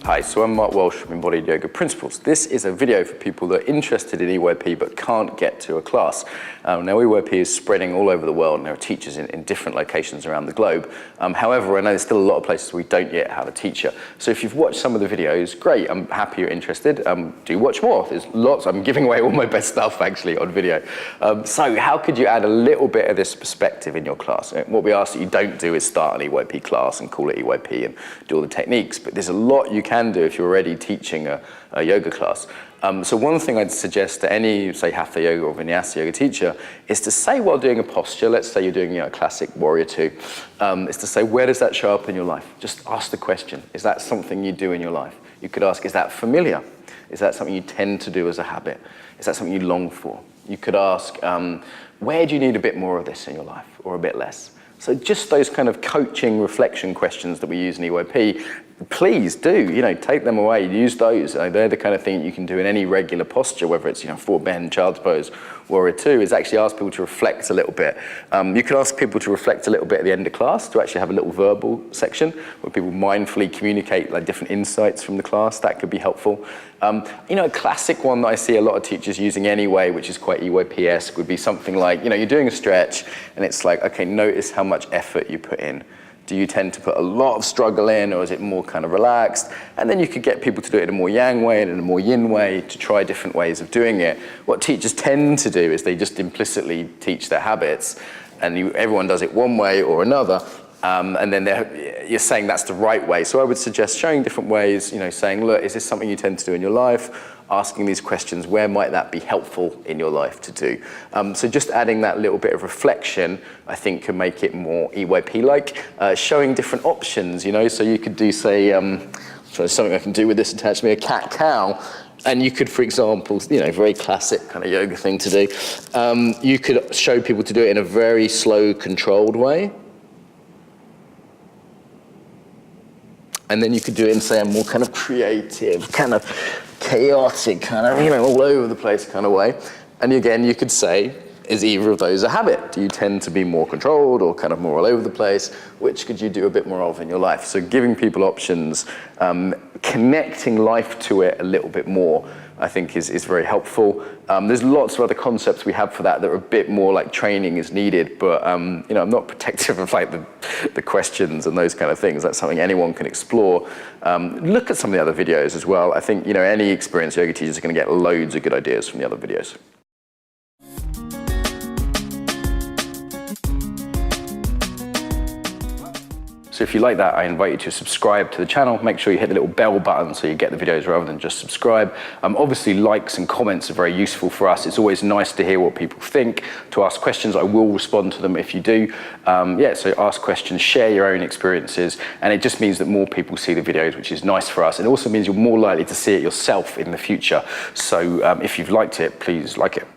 Hi, so I'm Mark Walsh from Embodied Yoga Principles. This is a video for people that are interested in EYP but can't get to a class. Now EYP is spreading all over the world and there are teachers in different locations around the globe. However, I know there's still a lot of places we don't yet have a teacher. So if you've watched some of the videos, great, I'm happy you're interested. Do watch more. There's lots. I'm giving away all my best stuff actually on video. So how could you add a little bit of this perspective in your class? What we ask that you don't do is start an EYP class and call it EYP and do all the techniques, but there's a lot you can do if you're already teaching a yoga class. So one thing I'd suggest to any, say, Hatha Yoga or Vinyasa Yoga teacher is to say while doing a posture, let's say you're doing a classic Warrior Two, is to say, where does that show up in your life? Just ask the question, is that something you do in your life? You could ask, is that familiar? Is that something you tend to do as a habit? Is that something you long for? You could ask, where do you need a bit more of this in your life or a bit less? So just those kind of coaching reflection questions that we use in EYP, please do, take them away, use those. They're the kind of thing you can do in any regular posture, whether it's, forward bend, child's pose, Warrior Two, is actually ask people to reflect a little bit. You can ask people to reflect a little bit at the end of class, to actually have a little verbal section where people mindfully communicate like different insights from the class. That could be helpful. A classic one that I see a lot of teachers using anyway, which is quite EYP-esque, would be something like, you're doing a stretch and it's like, okay, notice how much effort you put in. Do you tend to put a lot of struggle in, or is it more kind of relaxed? And then you could get people to do it in a more yang way and in a more yin way, to try different ways of doing it. What teachers tend to do is they just implicitly teach their habits, and everyone does it one way or another, and then you're saying that's the right way. So I would suggest showing different ways, saying, look, is this something you tend to do in your life? Asking these questions, where might that be helpful in your life to do? So just adding that little bit of reflection, I think, can make it more EYP-like. Showing different options, so you could do, say, something I can do with this attached to me, a cat-cow. And you could, for example, very classic kind of yoga thing to do. You could show people to do it in a very slow, controlled way. And then you could do it in, say, a more kind of creative, kind of chaotic, kind of, all over the place kind of way. And again, you could say, is either of those a habit? Do you tend to be more controlled or kind of more all over the place? Which could you do a bit more of in your life? So giving people options, connecting life to it a little bit more, I think is very helpful. There's lots of other concepts we have for that are a bit more like training is needed, but I'm not protective of like the questions and those kind of things. That's something anyone can explore. Look at some of the other videos as well. I think any experienced yoga teachers are going to get loads of good ideas from the other videos. So if you like that, I invite you to subscribe to the channel. Make sure you hit the little bell button so you get the videos rather than just subscribe. Obviously, likes and comments are very useful for us. It's always nice to hear what people think, to ask questions. I will respond to them if you do. So ask questions, share your own experiences, and it just means that more people see the videos, which is nice for us. It also means you're more likely to see it yourself in the future. So if you've liked it, please like it.